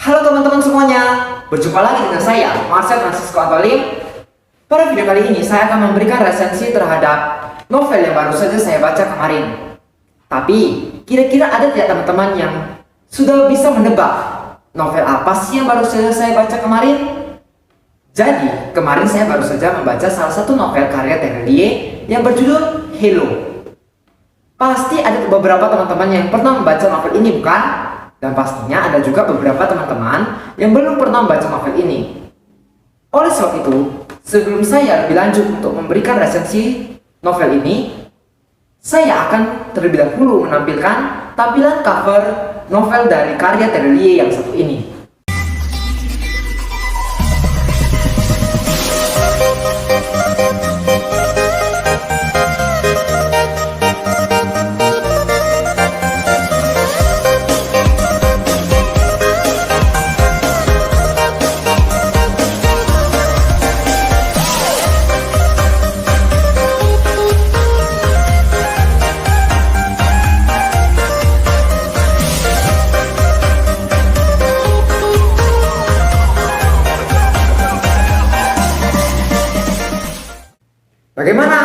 Halo teman-teman semuanya, berjumpa lagi dengan saya, Marcel Francisco Antolim. Pada video kali ini saya akan memberikan resensi terhadap novel yang baru saja saya baca kemarin. Tapi, kira-kira ada tidak teman-teman yang sudah bisa menebak novel apa sih yang baru saja saya baca kemarin? Jadi, kemarin saya baru saja membaca salah satu novel karya Terelie yang berjudul Hello. Pasti ada beberapa teman-teman yang pernah membaca novel ini, bukan? Dan pastinya ada juga beberapa teman-teman yang belum pernah membaca novel ini. Oleh sebab itu, sebelum saya lebih lanjut untuk memberikan resensi novel ini, saya akan terlebih dahulu menampilkan tampilan cover novel dari karya Terelie yang satu ini. Bagaimana?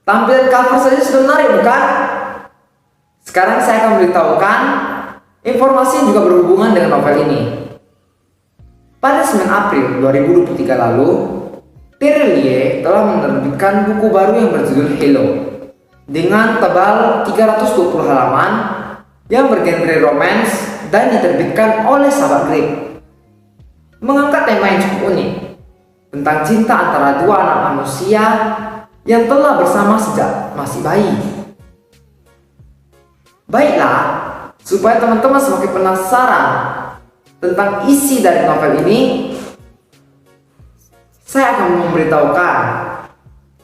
Tampilan cover saja sudah menarik, bukan? Sekarang saya akan memberitahukan informasi yang juga berhubungan dengan novel ini. Pada 9 April 2023 lalu, Terelie telah menerbitkan buku baru yang berjudul Hello dengan tebal 320 halaman yang bergenre romance dan diterbitkan oleh Sahabat Greg. Mengangkat tema yang cukup unik tentang cinta antara dua anak manusia yang telah bersama sejak masih bayi. Baiklah, supaya teman-teman semakin penasaran tentang isi dari novel ini, saya akan memberitahukan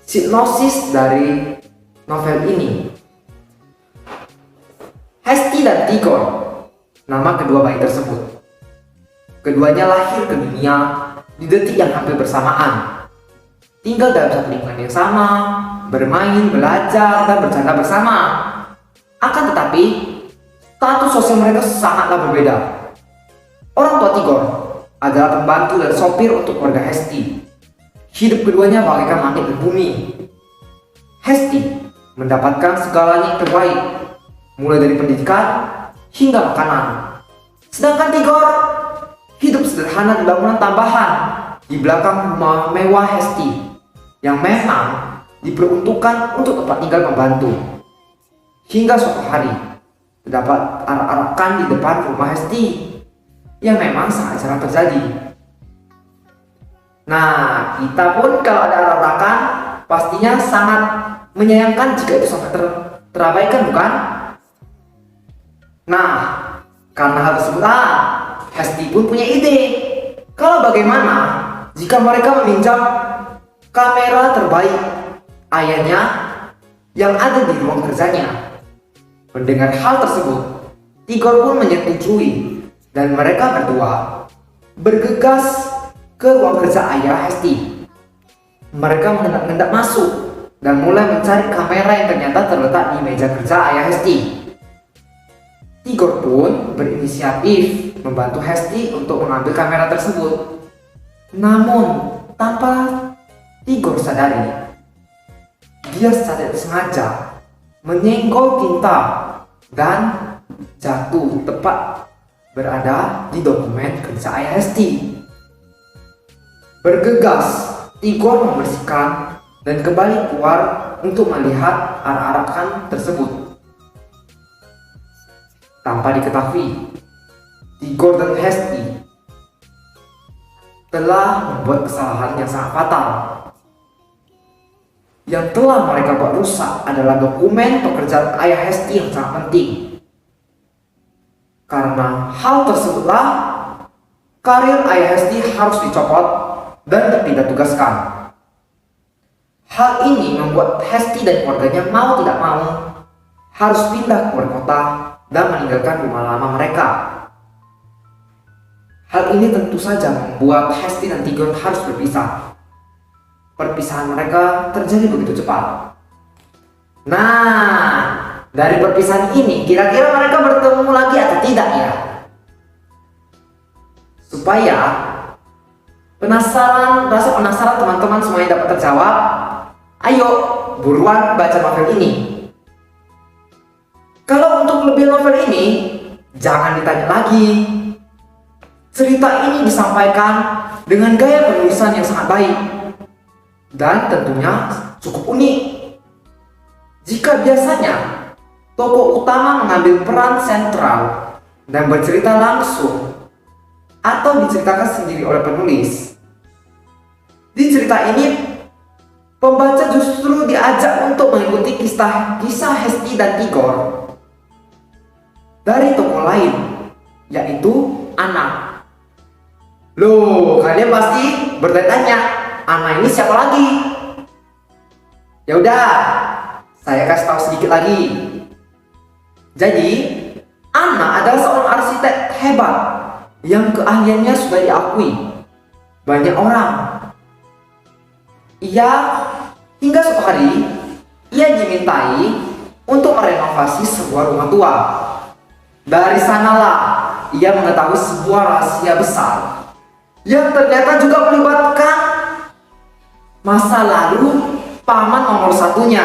sinopsis dari novel ini. Hesti dan Tigor, nama kedua bayi tersebut. Keduanya lahir ke dunia di detik yang hampir bersamaan, tinggal dalam satu lingkungan yang sama, bermain, belajar, dan bercanda bersama. Akan tetapi, status sosial mereka sangatlah berbeda. Orang tua Tigor adalah pembantu dan sopir untuk keluarga Hesti. Hidup keduanya bagaikan langit dan bumi. Hesti mendapatkan segalanya yang terbaik, mulai dari pendidikan hingga makanan. Sedangkan Tigor hidup sederhana di bangunan tambahan di belakang rumah mewah Hesti yang memang diperuntukkan untuk tempat tinggal pembantu. Hingga suatu hari terdapat arak-arakan di depan rumah Hesti yang memang sangat jarang terjadi. Nah, kita pun kalau ada arak-arakan pastinya sangat menyayangkan jika itu sampai terabaikan, bukan? Nah, karena hal tersebutlah Hesti pun punya ide. Kalau bagaimana jika mereka meminjam kamera terbaik ayahnya yang ada di ruang kerjanya. Mendengar hal tersebut, Tigor pun menyetujui dan mereka berdua bergegas ke ruang kerja ayah Hesti. Mereka mengendap-endap masuk dan mulai mencari kamera yang ternyata terletak di meja kerja ayah Hesti. Tigor pun berinisiatif membantu Hesti untuk mengambil kamera tersebut. Namun, tanpa Tigor sadari, dia secara sengaja menyenggol tinta dan jatuh tepat berada di dokumen kerja ayah Hesti. Bergegas, Tigor membersihkan dan kembali keluar untuk melihat arak-arakan tersebut. Tanpa diketahui, Tigor dan Hesti telah membuat kesalahan yang sangat fatal. Yang telah mereka buat rusak adalah dokumen pekerjaan ayah Hesti yang sangat penting. Karena hal tersebutlah karir ayah Hesti harus dicopot dan tidak tugaskan. Hal ini membuat Hesti dan keluarganya mau tidak mau harus pindah ke luar kota dan meninggalkan rumah lama mereka. Hal ini tentu saja membuat Hesti dan Tigor harus berpisah. Perpisahan mereka terjadi begitu cepat. Nah, dari perpisahan ini kira-kira mereka bertemu lagi atau tidak ya? Supaya rasa penasaran teman-teman semuanya dapat terjawab, ayo buruan baca novel ini. Kalau untuk lebih novel ini, jangan ditanya lagi. Cerita ini disampaikan dengan gaya penulisan yang sangat baik dan tentunya cukup unik. Jika biasanya tokoh utama mengambil peran sentral dan bercerita langsung atau diceritakan sendiri oleh penulis, di cerita ini pembaca justru diajak untuk mengikuti kisah Hesti dan Igor dari tokoh lain, yaitu Anna. Loh, kalian pasti bertanya-tanya, Anna ini siapa lagi? Ya udah, saya kasih tahu sedikit lagi. Jadi, Anna adalah seorang arsitek hebat yang keahliannya sudah diakui banyak orang. Hingga suatu hari, ia dimintai untuk merenovasi sebuah rumah tua. Dari sanalah ia mengetahui sebuah rahasia besar yang ternyata juga melibatkan masa lalu paman nomor satunya.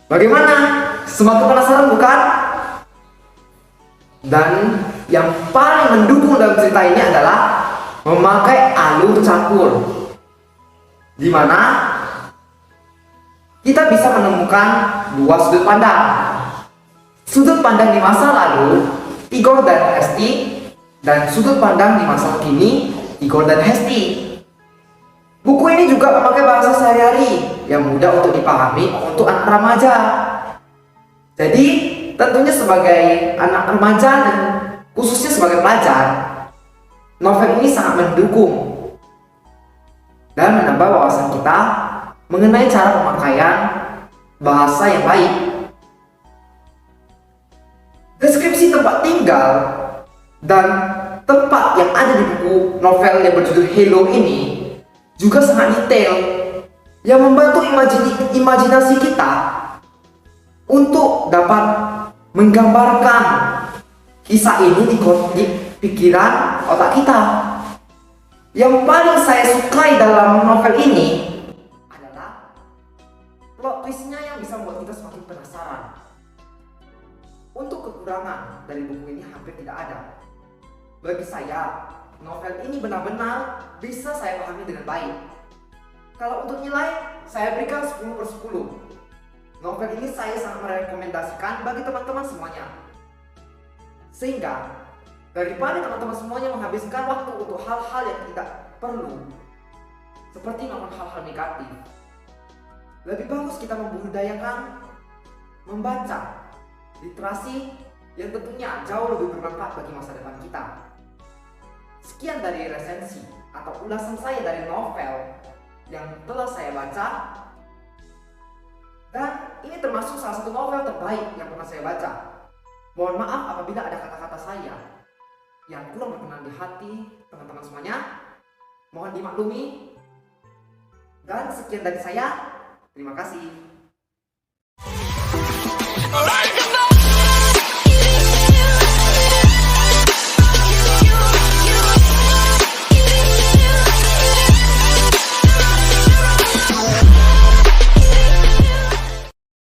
Bagaimana? Semakin penasaran bukan? Dan yang paling mendukung dalam cerita ini adalah memakai alur campur, di mana kita bisa menemukan dua sudut pandang. Sudut pandang di masa lalu, Igor dan Hesti, dan sudut pandang di masa kini, Igor dan Hesti. Buku ini juga memakai bahasa sehari-hari yang mudah untuk dipahami untuk anak remaja. Jadi, tentunya sebagai anak remaja dan khususnya sebagai pelajar, novel ini sangat mendukung dan menambah wawasan kita mengenai cara pemakaian bahasa yang baik. Deskripsi tempat tinggal dan tempat yang ada di buku novel yang berjudul Hello ini juga sangat detail, yang membantu imajinasi kita untuk dapat menggambarkan kisah ini di pikiran otak kita. Yang paling saya sukai dalam novel ini adalah plot twistnya yang bisa membuat kita semakin penasaran. Untuk kekurangan dari buku ini hampir tidak ada. Bagi saya, novel ini benar-benar bisa saya pahami dengan baik. Kalau untuk nilai, saya berikan 10/10. Novel ini saya sangat merekomendasikan bagi teman-teman semuanya. Sehingga, daripada teman-teman semuanya menghabiskan waktu untuk hal-hal yang tidak perlu, seperti melakukan hal-hal negatif, lebih bagus kita membudidayakan membaca literasi yang tentunya jauh lebih bermanfaat bagi masa depan kita. Sekian dari resensi atau ulasan saya dari novel yang telah saya baca, dan ini termasuk salah satu novel terbaik yang pernah saya baca. Mohon maaf apabila ada kata-kata saya yang kurang berkenan di hati teman-teman semuanya, mohon dimaklumi. Dan sekian dari saya, terima kasih.